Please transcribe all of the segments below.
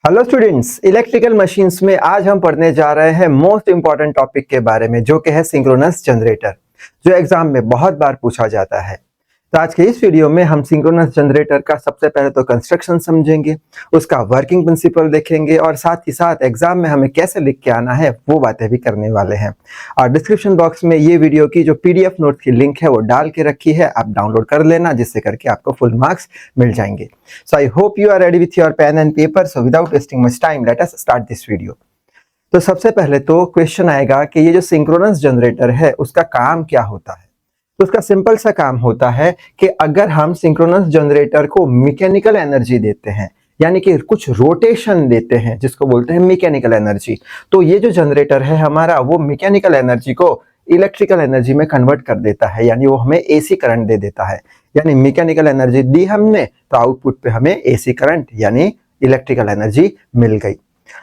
Hello students, electrical machines में आज हम पढ़ने जा रहे हैं मोस्ट इंपॉर्टेंट टॉपिक के बारे में, जो कि है सिंक्रोनस जनरेटर, जो एग्जाम में बहुत बार पूछा जाता है। तो आज के इस वीडियो में हम सिंक्रोनस जनरेटर का सबसे पहले तो कंस्ट्रक्शन समझेंगे, उसका वर्किंग प्रिंसिपल देखेंगे और साथ ही साथ एग्जाम में हमें कैसे लिख के आना है वो बातें भी करने वाले हैं। और डिस्क्रिप्शन बॉक्स में ये वीडियो की जो पीडीएफ नोट की लिंक है वो डाल के रखी है, आप डाउनलोड कर लेना, जिससे करके आपको फुल मार्क्स मिल जाएंगे। So I hope you are ready with your pen and paper. So without wasting much time let us start this video. तो सबसे पहले तो क्वेश्चन आएगा कि ये जो सिंक्रोनस जनरेटर है उसका काम क्या होता है। तो उसका सिंपल सा काम होता है कि अगर हम सिंक्रोनस जनरेटर को मैकेनिकल एनर्जी देते हैं, यानी कि कुछ रोटेशन देते हैं, जिसको बोलते हैं मैकेनिकल एनर्जी, तो ये जो जनरेटर है हमारा वो मैकेनिकल एनर्जी को इलेक्ट्रिकल एनर्जी में कन्वर्ट कर देता है, यानी वो हमें एसी करंट दे देता है। यानी मैकेनिकल एनर्जी दी हमने तो आउटपुट पे हमें एसी करंट यानी इलेक्ट्रिकल एनर्जी मिल गई।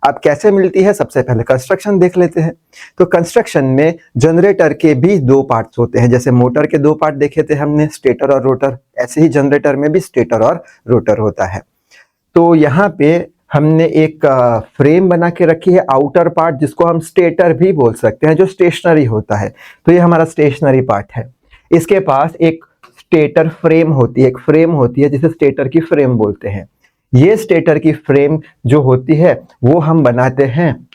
अब कैसे मिलती है, सबसे पहले कंस्ट्रक्शन देख लेते हैं। तो कंस्ट्रक्शन में जनरेटर के भी दो पार्ट्स होते हैं। जैसे मोटर के दो पार्ट देखे थे हमने, स्टेटर और रोटर, ऐसे ही जनरेटर में भी स्टेटर और रोटर होता है। तो यहाँ पे हमने एक फ्रेम बना के रखी है, आउटर पार्ट, जिसको हम स्टेटर भी बोल सकते हैं, जो स्टेशनरी होता है। तो ये हमारा स्टेशनरी पार्ट है। इसके पास एक स्टेटर फ्रेम होती है, एक फ्रेम होती है जिसे स्टेटर की फ्रेम बोलते हैं। ये स्टेटर की फ्रेम जो होती है वो हम बनाते हैं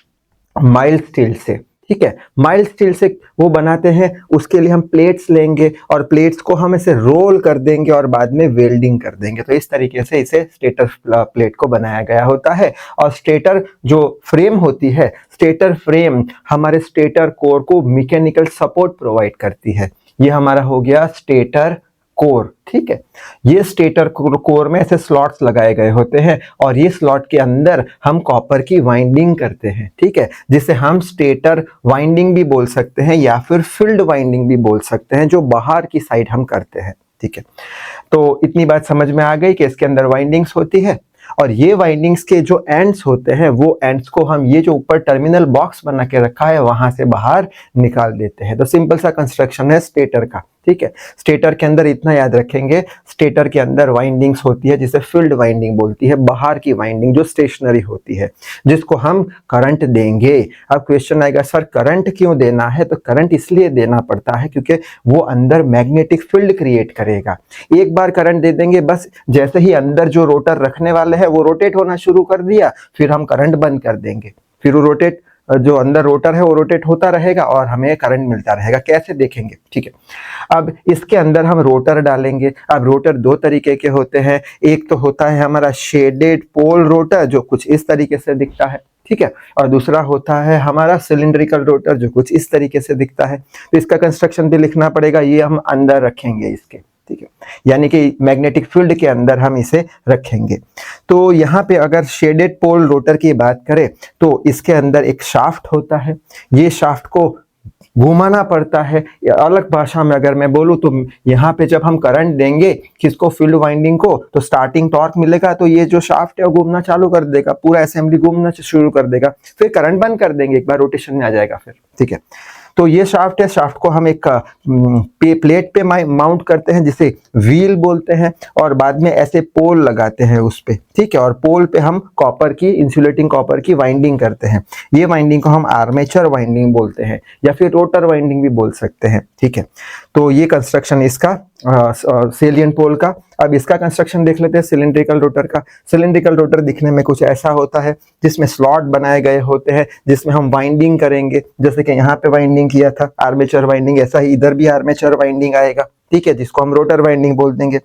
माइल्ड स्टील से। ठीक है, माइल्ड स्टील से वो बनाते हैं। उसके लिए हम प्लेट्स लेंगे और प्लेट्स को हम इसे रोल कर देंगे और बाद में वेल्डिंग कर देंगे। तो इस तरीके से इसे स्टेटर प्लेट को बनाया गया होता है। और स्टेटर जो फ्रेम होती है, स्टेटर फ्रेम हमारे स्टेटर कोर को मैकेनिकल सपोर्ट प्रोवाइड करती है। ये हमारा हो गया स्टेटर कोर। ठीक है, ये स्टेटर कोर में ऐसे स्लॉट्स लगाए गए होते हैं और ये स्लॉट के अंदर हम कॉपर की वाइंडिंग करते हैं। ठीक है, जिसे हम स्टेटर वाइंडिंग भी बोल सकते हैं या फिर फील्ड वाइंडिंग भी बोल सकते हैं, जो बाहर की साइड हम करते हैं। ठीक है, तो इतनी बात समझ में आ गई कि इसके अंदर वाइंडिंग्स होती है और ये वाइंडिंग्स के जो एंड्स होते हैं वो एंड्स को हम ये जो ऊपर टर्मिनल बॉक्स बना के रखा है वहां से बाहर निकाल देते हैं। तो सिंपल सा कंस्ट्रक्शन है स्टेटर का। ठीक है, स्टेटर के अंदर इतना याद रखेंगे, स्टेटर के अंदर वाइंडिंग्स होती है जिसे फील्ड वाइंडिंग बोलती है, बाहर की वाइंडिंग जो स्टेशनरी होती है, जिसको हम करंट देंगे। अब क्वेश्चन आएगा, सर करंट क्यों देना है? तो करंट इसलिए देना पड़ता है क्योंकि वो अंदर मैग्नेटिक फील्ड क्रिएट करेगा। एक बार करंट दे देंगे, बस जैसे ही अंदर जो रोटर रखने वाले है वो रोटेट होना शुरू कर दिया, फिर हम करंट बंद कर देंगे, फिर वो रोटेट, जो अंदर रोटर है वो रोटेट होता रहेगा और हमें करंट मिलता रहेगा। कैसे देखेंगे? ठीक है, अब इसके अंदर हम रोटर डालेंगे। अब रोटर दो तरीके के होते हैं। एक तो होता है हमारा शेडेड पोल रोटर, जो कुछ इस तरीके से दिखता है। ठीक है, और दूसरा होता है हमारा सिलिंड्रिकल रोटर, जो कुछ इस तरीके से दिखता है। तो इसका कंस्ट्रक्शन भी लिखना पड़ेगा, ये हम अंदर रखेंगे इसके। ठीक है, यानी कि मैग्नेटिक फील्ड के अंदर हम इसे रखेंगे। तो यहाँ पे अगर शेडेड पोल रोटर की बात करें तो इसके अंदर एक शाफ्ट होता है। ये शाफ्ट को घुमाना पड़ता है। अलग भाषा में अगर मैं बोलूँ तो यहाँ पे जब हम करंट देंगे किसको, फील्ड वाइंडिंग को, तो स्टार्टिंग टॉर्क मिलेगा, तो ये जो शाफ्ट है वो घूमना चालू कर देगा, पूरा असेंबली घूमना शुरू कर देगा, फिर करंट बंद कर देंगे, एक बार रोटेशन में आ जाएगा फिर। ठीक है, तो ये शाफ्ट है, शाफ्ट को हम एक प्लेट पे माउंट करते हैं जिसे व्हील बोलते हैं, और बाद में ऐसे पोल लगाते हैं उस पे। ठीक है, और पोल पे हम कॉपर की, इंसुलेटिंग कॉपर की वाइंडिंग करते हैं। ये वाइंडिंग को हम आर्मेचर वाइंडिंग बोलते हैं या फिर रोटर वाइंडिंग भी बोल सकते हैं। ठीक है, तो ये कंस्ट्रक्शन इसका सेलियन पोल का। अब इसका कंस्ट्रक्शन देख लेते हैं सिलिंड्रिकल रोटर का। सिलिंड्रिकल रोटर दिखने में कुछ ऐसा होता है जिसमें स्लॉट बनाए गए होते हैं जिसमें हम वाइंडिंग करेंगे। जैसे कि यहाँ पे वाइंडिंग किया था आर्मेचर वाइंडिंग, ऐसा ही इधर भी आर्मेचर वाइंडिंग आएगा। ठीक है, जिसको हम रोटर वाइंडिंग बोल देंगे।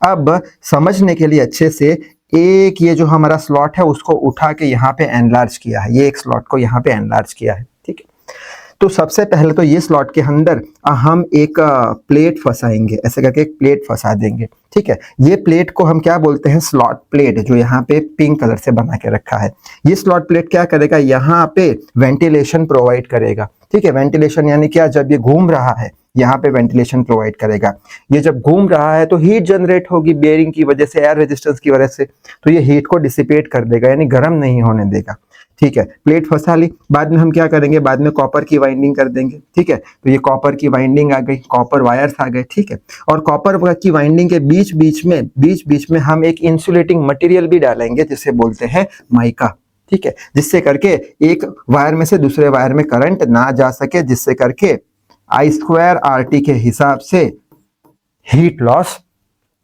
अब समझने के लिए अच्छे से, एक ये जो हमारा स्लॉट है उसको उठा के यहाँ पे एनलार्ज किया है, ये एक स्लॉट को यहाँ पे एनलार्ज किया है। ठीक है, तो सबसे पहले तो ये स्लॉट के अंदर हम एक प्लेट फंसाएंगे, ऐसे करके एक प्लेट फंसा देंगे। ठीक है, ये प्लेट को हम क्या बोलते हैं, स्लॉट प्लेट, जो यहाँ पे पिंक कलर से बना के रखा है। ये स्लॉट प्लेट क्या करेगा, यहाँ पे वेंटिलेशन प्रोवाइड करेगा। ठीक है, वेंटिलेशन यानी क्या, जब ये घूम रहा है यहाँ पे वेंटिलेशन प्रोवाइड करेगा। ये जब घूम रहा है तो हीट जनरेट होगी बेयरिंग की वजह से, एयर रेजिस्टेंस की वजह से, तो ये हीट को डिसिपेट कर देगा, यानी गर्म नहीं होने देगा। ठीक है, प्लेट फंसा ली, बाद में हम क्या करेंगे, बाद में कॉपर की वाइंडिंग कर देंगे। ठीक है, तो ये कॉपर की वाइंडिंग आ गई, कॉपर वायर्स आ गए। ठीक है, और कॉपर की वाइंडिंग के बीच बीच में हम एक इंसुलेटिंग मटेरियल भी डालेंगे जिसे बोलते हैं माइका। ठीक है, जिससे करके एक वायर में से दूसरे वायर में करंट ना जा सके, जिससे करके I²RT के हिसाब से हीट लॉस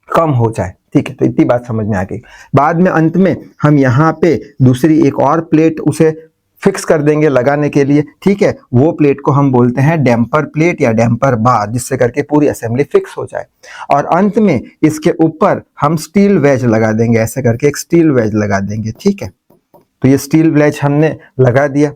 कम हो जाए। ठीक है, तो इतनी बात समझ में आ गई। बाद में अंत में हम यहाँ पे दूसरी एक और प्लेट उसे फिक्स कर देंगे लगाने के लिए। ठीक है, वो प्लेट को हम बोलते हैं डैम्पर प्लेट या डैम्पर बार, जिससे करके पूरी असेंबली फिक्स हो जाए। और अंत में इसके ऊपर हम स्टील वेज लगा देंगे, ऐसे करके एक स्टील वेज लगा देंगे। ठीक है, तो ये स्टील वेज हमने लगा दिया।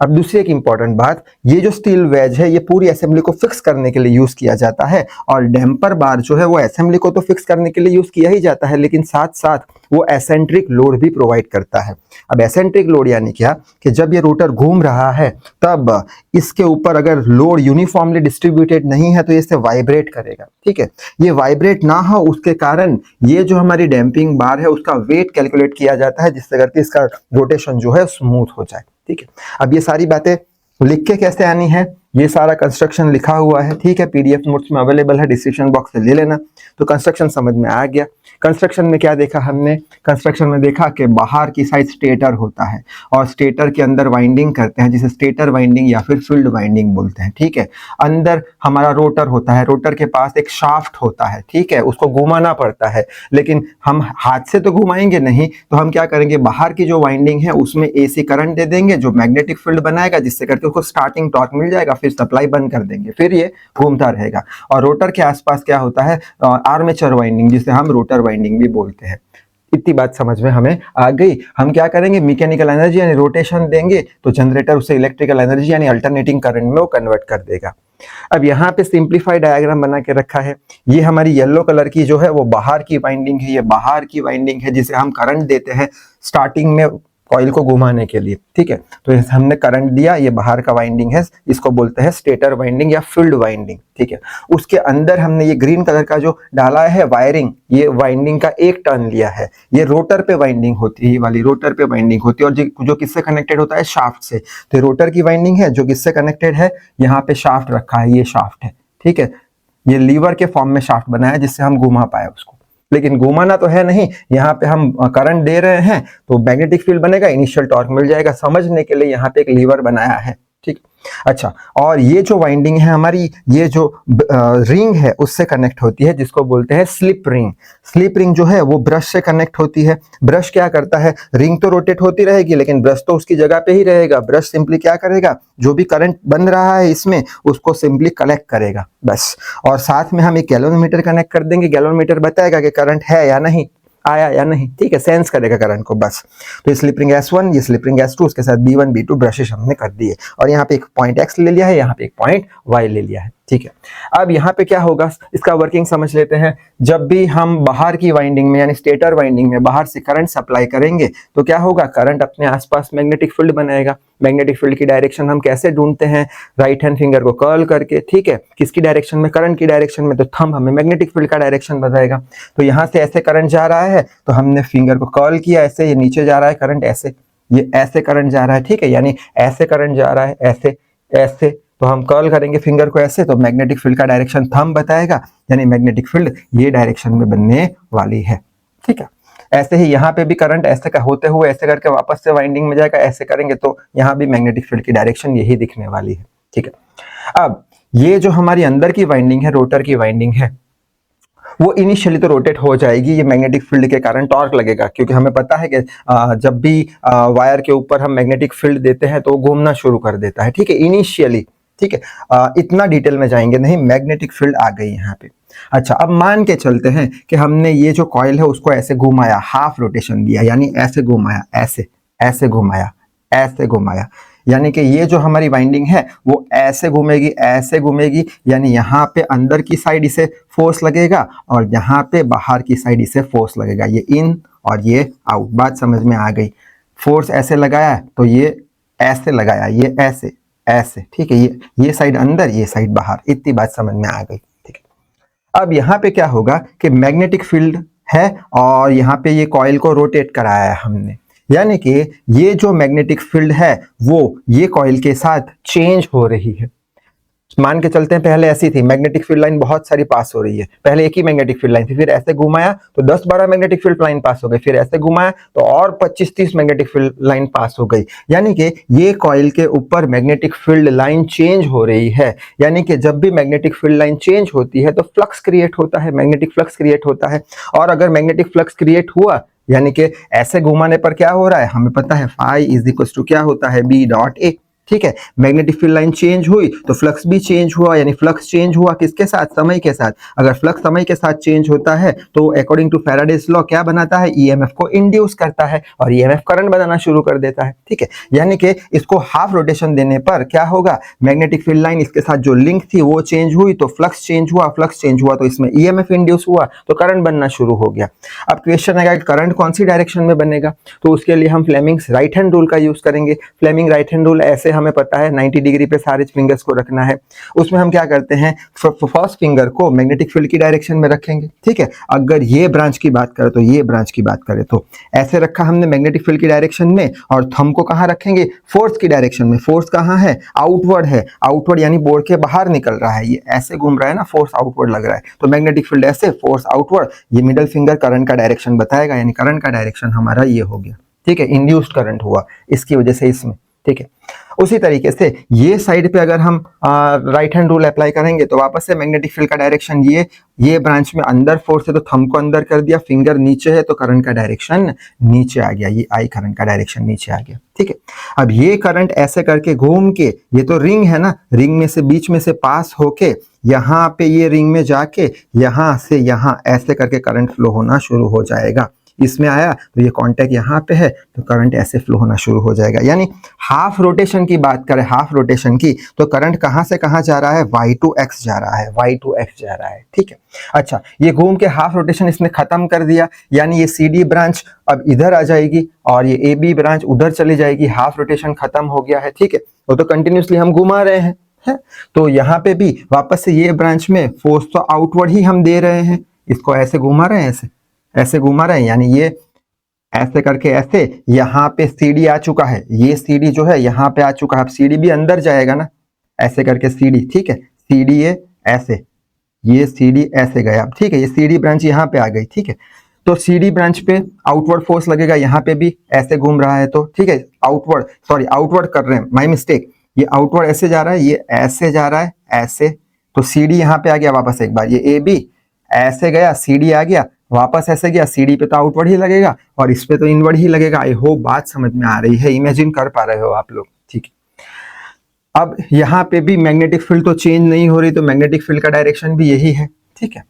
अब दूसरी एक इंपॉर्टेंट बात, ये जो स्टील वेज है ये पूरी असेंबली को फिक्स करने के लिए यूज किया जाता है, और डैम्पर बार जो है वो असेंबली को तो फिक्स करने के लिए यूज किया ही जाता है, लेकिन साथ साथ वो एसेंट्रिक लोड भी प्रोवाइड करता है। अब एसेंट्रिक लोड यानी क्या कि जब ये रोटर घूम रहा है तब इसके ऊपर अगर लोड यूनिफॉर्मली डिस्ट्रीब्यूटेड नहीं है तो ये इससे वाइब्रेट करेगा। ठीक है, ये वाइब्रेट ना हो उसके कारण ये जो हमारी डैम्पिंग बार है उसका वेट कैलकुलेट किया जाता है, जिससे करके इसका रोटेशन जो है स्मूथ हो जाए। ठीक है, अब ये सारी बातें लिख के कैसे आनी है, ये सारा कंस्ट्रक्शन लिखा हुआ है। ठीक है, पीडीएफ नोट्स में अवेलेबल है, डिस्क्रिप्शन बॉक्स से ले लेना। तो कंस्ट्रक्शन समझ में आ गया। कंस्ट्रक्शन में क्या देखा हमने, कंस्ट्रक्शन में देखा कि बाहर की साइड स्टेटर होता है और स्टेटर के अंदर वाइंडिंग करते हैं, जिसे स्टेटर वाइंडिंग या फिर फील्ड वाइंडिंग बोलते हैं। ठीक है, अंदर हमारा रोटर होता है, रोटर के पास एक शाफ्ट होता है। ठीक है, उसको घुमाना पड़ता है, लेकिन हम हाथ से तो घुमाएंगे नहीं, तो हम क्या करेंगे, बाहर की जो वाइंडिंग है उसमें एसी करंट दे देंगे जो मैग्नेटिक फील्ड बनाएगा, जिससे करके उसको स्टार्टिंग टॉर्क मिल जाएगा, फिर सप्लाई बंद कर देंगे, फिर ये घूमता रहेगा। और रोटर के आसपास क्या होता है, आर्मेचर वाइंडिंग, जिसे हम रोटर वाइंडिंग भी बोलते हैं। इतनी बात समझ में हमें आ गई। हम क्या करेंगे, मैकेनिकल एनर्जी यानी रोटेशन देंगे तो जनरेटर उसे इलेक्ट्रिकल एनर्जी यानी अल्टरनेटिंग करंट में वो कन्वर्ट कर देगा। अब यहाँ पे सिंप्लीफाइड डायग्राम बना के रखा है। ये हमारी येलो कलर की जो है वो बाहर की वाइंडिंग है, ये बाहर की वाइंडिंग है जिसे हम करंट देते हैं स्टार्टिंग में कॉइल को घुमाने के लिए। ठीक है, तो हमने करंट दिया, ये बाहर का वाइंडिंग है, इसको बोलते हैं स्टेटर वाइंडिंग या फील्ड वाइंडिंग। ठीक है, उसके अंदर हमने ये ग्रीन कलर का जो डाला है वायरिंग, ये वाइंडिंग का एक टर्न लिया है, ये रोटर पे वाइंडिंग होती है, ये वाली रोटर पे वाइंडिंग होती है, और जो किससे कनेक्टेड होता है, शाफ्ट से। तो रोटर की वाइंडिंग है जो किससे कनेक्टेड है, यहाँ पे शाफ्ट रखा है, ये शाफ्ट है। ठीक है, ये लीवर के फॉर्म में शाफ्ट बना है जिससे हम घुमा पाए उसको, लेकिन घुमाना तो है नहीं, यहाँ पे हम करंट दे रहे हैं तो मैग्नेटिक फील्ड बनेगा, इनिशियल टॉर्क मिल जाएगा। समझने के लिए यहाँ पे एक लीवर बनाया है। ठीक, अच्छा, और ये जो वाइंडिंग है हमारी, ये जो रिंग है उससे कनेक्ट होती है, जिसको बोलते हैं स्लिप रिंग। स्लिप रिंग जो है वो ब्रश से कनेक्ट होती है। ब्रश क्या करता है, रिंग तो रोटेट होती रहेगी लेकिन ब्रश तो उसकी जगह पे ही रहेगा। ब्रश सिंपली क्या करेगा, जो भी करंट बन रहा है इसमें उसको सिंपली कलेक्ट करेगा बस। और साथ में हम एक गैलोमीटर कनेक्ट कर देंगे, गैलोमीटर बताएगा कि करंट है या नहीं, आया या नहीं। ठीक है, सेंस करेगा करंट को बस। तो ये स्लिप रिंग S1, ये स्लिप रिंग S2, उसके साथ B1 B2 ब्रशेस हमने कर दिए, और यहाँ पे एक पॉइंट X ले लिया है, यहाँ पे एक पॉइंट Y ले लिया है। ठीक है, अब यहाँ पे क्या होगा, इसका वर्किंग समझ लेते हैं। जब भी हम बाहर की वाइंडिंग में यानी स्टेटर वाइंडिंग में बाहर से करंट सप्लाई करेंगे तो क्या होगा, करंट अपने आसपास मैग्नेटिक फील्ड बनाएगा। मैग्नेटिक फील्ड की डायरेक्शन हम कैसे ढूंढते हैं, राइट हैंड फिंगर को कर्ल करके। ठीक है, किसकी डायरेक्शन में, करंट की डायरेक्शन में, तो थंब हमें मैग्नेटिक फील्ड का डायरेक्शन बताएगा। तो यहाँ से ऐसे करंट जा रहा है तो हमने फिंगर को कर्ल किया, ऐसे ये नीचे जा रहा है करंट, ऐसे ये ऐसे करंट जा रहा है। ठीक है, यानी ऐसे करंट जा रहा है, ऐसे ऐसे, तो हम कर्ल करेंगे फिंगर को ऐसे, तो मैग्नेटिक फील्ड का डायरेक्शन थंब बताएगा, यानी मैग्नेटिक फील्ड ये डायरेक्शन में बनने वाली है। ठीक है, ऐसे ही यहाँ पे भी करंट ऐसे का होते हुए ऐसे करके वापस से वाइंडिंग में जाएगा, ऐसे करेंगे तो यहाँ भी मैग्नेटिक फील्ड की डायरेक्शन यही दिखने वाली है। ठीक है, अब ये जो हमारी अंदर की वाइंडिंग है, रोटर की वाइंडिंग है, वो इनिशियली तो रोटेट हो जाएगी, ये मैग्नेटिक फील्ड के कारण टॉर्क लगेगा, क्योंकि हमें पता है कि जब भी वायर के ऊपर हम मैग्नेटिक फील्ड देते हैं तो वो घूमना शुरू कर देता है। ठीक है, इनिशियली। ठीक है, इतना डिटेल में जाएंगे नहीं, मैग्नेटिक फील्ड आ गई यहाँ पे। अच्छा, अब मान के चलते हैं कि हमने ये जो कॉइल है उसको ऐसे घुमाया, हाफ रोटेशन दिया, यानी ऐसे घुमाया, ऐसे ऐसे घुमाया, ऐसे घुमाया, यानी कि ये जो हमारी वाइंडिंग है वो ऐसे घूमेगी, ऐसे घूमेगी, यानी यहाँ पे अंदर की साइड इसे फोर्स लगेगा और यहाँ पे बाहर की साइड इसे फोर्स लगेगा। ये इन और ये आउट, बात समझ में आ गई। फोर्स ऐसे लगाया तो ये ऐसे लगाया, ये ऐसे ऐसे। ठीक है, ये साइड अंदर, ये साइड बाहर, इतनी बात समझ में आ गई। ठीक है, अब यहाँ पे क्या होगा कि मैग्नेटिक फील्ड है और यहाँ पे ये कॉइल को रोटेट कराया है हमने, यानी कि ये जो मैग्नेटिक फील्ड है वो ये कॉइल के साथ चेंज हो रही है। मान के चलते हैं पहले ऐसी थी, मैग्नेटिक फील्ड लाइन बहुत सारी पास हो रही है, पहले एक ही मैग्नेटिक फील्ड लाइन थी, फिर ऐसे घुमाया तो 10-12 मैग्नेटिक फील्ड लाइन पास हो गई, फिर ऐसे घुमाया तो और 25-30 मैग्नेटिक फील्ड लाइन पास हो गई। यानी कि ये कॉइल के ऊपर मैग्नेटिक फील्ड लाइन चेंज हो रही है। यानी कि जब भी मैग्नेटिक फील्ड लाइन चेंज होती है तो फ्लक्स क्रिएट होता है, मैग्नेटिक फ्लक्स क्रिएट होता है। और अगर मैग्नेटिक फ्लक्स क्रिएट हुआ यानी कि ऐसे घुमाने पर क्या हो रहा है, हमें पता है फाई इज इक्वल टू क्या होता है, बी डॉट ए। ठीक है, मैग्नेटिक फील्ड लाइन चेंज हुई तो फ्लक्स भी चेंज हुआ, यानी फ्लक्स चेंज हुआ किसके साथ, समय के साथ। अगर फ्लक्स समय के साथ चेंज होता है तो अकॉर्डिंग टू फैराडेज लॉ क्या बनाता है, ईएमएफ को इंड्यूस करता है और ईएमएफ करंट बनाना शुरू कर देता है। ठीक है, यानी कि इसको हाफ रोटेशन देने पर क्या होगा, मैग्नेटिक फील्ड लाइन इसके साथ जो लिंक थी वो चेंज हुई तो फ्लक्स चेंज हुआ, फ्लक्स चेंज हुआ तो इसमें ईएमएफ इंड्यूस हुआ तो करंट बनना शुरू हो गया। अब क्वेश्चन आएगा करंट कौन सी डायरेक्शन में बनेगा, तो उसके लिए हम फ्लेमिंग्स राइट हैंड रूल का यूज करेंगे। फ्लेमिंग राइट हैंड रूल ऐसे हमें पता है 90 डिग्री पे सारे फिंगर्स को रखना है। उसमें हम क्या करते हैं, फर्स्ट फिंगर को मैग्नेटिक फील्ड की डायरेक्शन में रखेंगे। ठीक है, अगर ये ब्रांच की बात करें तो ये ब्रांच की बात करें तो ऐसे रखा हमने मैग्नेटिक फील्ड की डायरेक्शन में, और थंब को कहां रखेंगे, फोर्स की डायरेक्शन में। फोर्स कहां है, आउटवर्ड है, आउटवर्ड यानी बोर्ड के बाहर निकल रहा है, ये ऐसे घूम रहा है ना, फोर्स आउटवर्ड लग रहा है तो मैग्नेटिक फील्ड ऐसे, फोर्स आउटवर्ड। ये मिडिल फिंगर करंट का डायरेक्शन बताएगा, यानी करंट का डायरेक्शन हमारा ये हो गया। ठीक है, इंड्यूस्ड करंट हुआ इसकी वजह से इसमें। ठीक है, उसी तरीके से ये साइड पे अगर हम राइट हैंड रूल अप्लाई करेंगे तो वापस से मैग्नेटिक फील्ड का डायरेक्शन ये ब्रांच में अंदर फोर्स है तो थंब को अंदर कर दिया, फिंगर नीचे है तो करंट का डायरेक्शन नीचे आ गया, ये आई करंट का डायरेक्शन नीचे आ गया। ठीक है, अब ये करंट ऐसे करके घूम के, ये तो रिंग है ना, रिंग में से बीच में से पास होके यहाँ पे ये रिंग में जाके यहाँ से यहाँ ऐसे करके करंट फ्लो होना शुरू हो जाएगा। इसमें आया तो ये कांटेक्ट यहाँ पे है तो करंट ऐसे फ्लो होना शुरू हो जाएगा। यानी हाफ रोटेशन की बात करें, हाफ रोटेशन की, तो करंट कहां से कहां जा रहा है, y to x जा रहा है, y to x जा रहा है। ठीक है, अच्छा ये घूम के हाफ रोटेशन इसने खत्म कर दिया, यानी ये CD ब्रांच अब इधर आ जाएगी और ये AB ब्रांच उधर चली जाएगी, हाफ रोटेशन खत्म हो गया है। ठीक है, वो तो कंटिन्यूसली हम घुमा रहे हैं है? तो यहाँ पे भी वापस से ये ब्रांच में फोर्स तो आउटवर्ड ही हम दे रहे हैं, इसको ऐसे घुमा रहे हैं, ऐसे घुमा रहे हैं, यानी ये ऐसे करके ऐसे यहाँ पे CD आ चुका है, ये CD जो है यहाँ पे आ चुका है, अब CD भी अंदर जाएगा ना, ऐसे करके CD। ठीक है, CD ये ऐसे, ये CD ऐसे गया। ठीक है, ये CD ब्रांच यहाँ पे आ गई। ठीक है, तो CD ब्रांच पे आउटवर्ड फोर्स लगेगा, यहाँ पे भी ऐसे घूम रहा है तो ठीक है, आउटवर्ड कर रहे हैं, माय मिस्टेक, ये आउटवर्ड ऐसे जा रहा है, ये ऐसे जा रहा है ऐसे, तो CD यहाँ पे आ गया वापस एक बार, ये AB ऐसे गया, CD आ गया, वापस ऐसे गया, CD पे तो आउटवर्ड ही लगेगा और इस पे तो इनवर्ड ही लगेगा। आई होप बात समझ में आ रही है, इमेजिन कर पा रहे हो आप लोग। ठीक है, अब यहाँ पे भी मैग्नेटिक फील्ड तो चेंज नहीं हो रही, तो मैग्नेटिक फील्ड का डायरेक्शन भी यही है। ठीक है,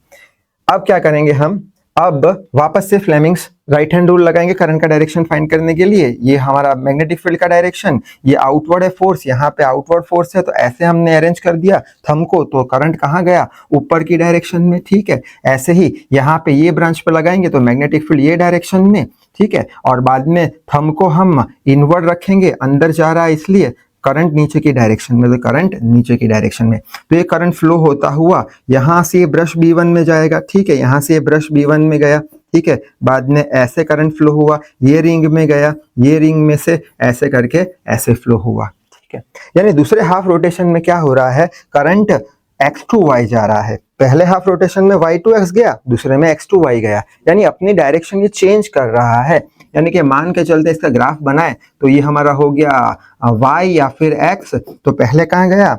अब क्या करेंगे हम, अब वापस से फ्लेमिंग्स राइट हैंड रूल लगाएंगे करंट का डायरेक्शन फाइंड करने के लिए। ये हमारा मैग्नेटिक फील्ड का डायरेक्शन, ये आउटवर्ड है फोर्स, यहाँ पे आउटवर्ड फोर्स है तो ऐसे हमने अरेंज कर दिया थंब को, तो करंट कहाँ गया, ऊपर की डायरेक्शन में। ठीक है, ऐसे ही यहाँ पे ये ब्रांच पे लगाएंगे तो मैग्नेटिक फील्ड ये डायरेक्शन में। ठीक है, और बाद में थंब को हम इनवर्ड रखेंगे, अंदर जा रहा है इसलिए करंट नीचे की डायरेक्शन में, तो करंट नीचे की डायरेक्शन में, तो ये करंट फ्लो होता हुआ यहाँ से ये ब्रश B1 में जाएगा। ठीक है, यहाँ से ये ब्रश B1 में गया। ठीक है, बाद में ऐसे करंट फ्लो हुआ, ये रिंग में गया, ये रिंग में से ऐसे करके ऐसे फ्लो हुआ। ठीक है, यानी दूसरे हाफ रोटेशन में क्या हो रहा है, करंट x to y जा रहा है, पहले हाफ रोटेशन में y to x गया, दूसरे में x to y गया, यानी अपनी डायरेक्शन ये चेंज कर रहा है। यानी कि मान के चलते इसका ग्राफ बनाए तो ये हमारा हो गया y या फिर x, तो पहले कहाँ गया,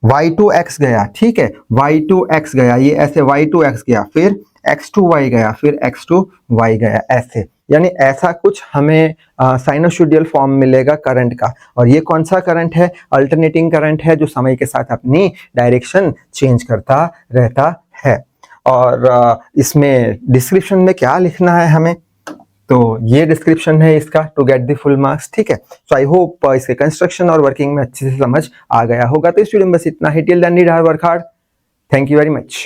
y to x गया। ठीक है, y to x गया, ये ऐसे y to x गया, फिर x to y गया, फिर x to y गया, ऐसे। यानी ऐसा कुछ हमें साइनोसॉइडल फॉर्म मिलेगा करंट का। और ये कौन सा करंट है, अल्टरनेटिंग करंट है, जो समय के साथ अपनी डायरेक्शन चेंज करता रहता है। और इसमें डिस्क्रिप्शन में क्या लिखना है हमें, तो ये डिस्क्रिप्शन है इसका to get the full marks. ठीक है, सो आई होप इसके कंस्ट्रक्शन और वर्किंग में अच्छे से समझ आ गया होगा। तो इस वीडियो में बस इतना ही। Till then read hard, work hard. Thank you very much.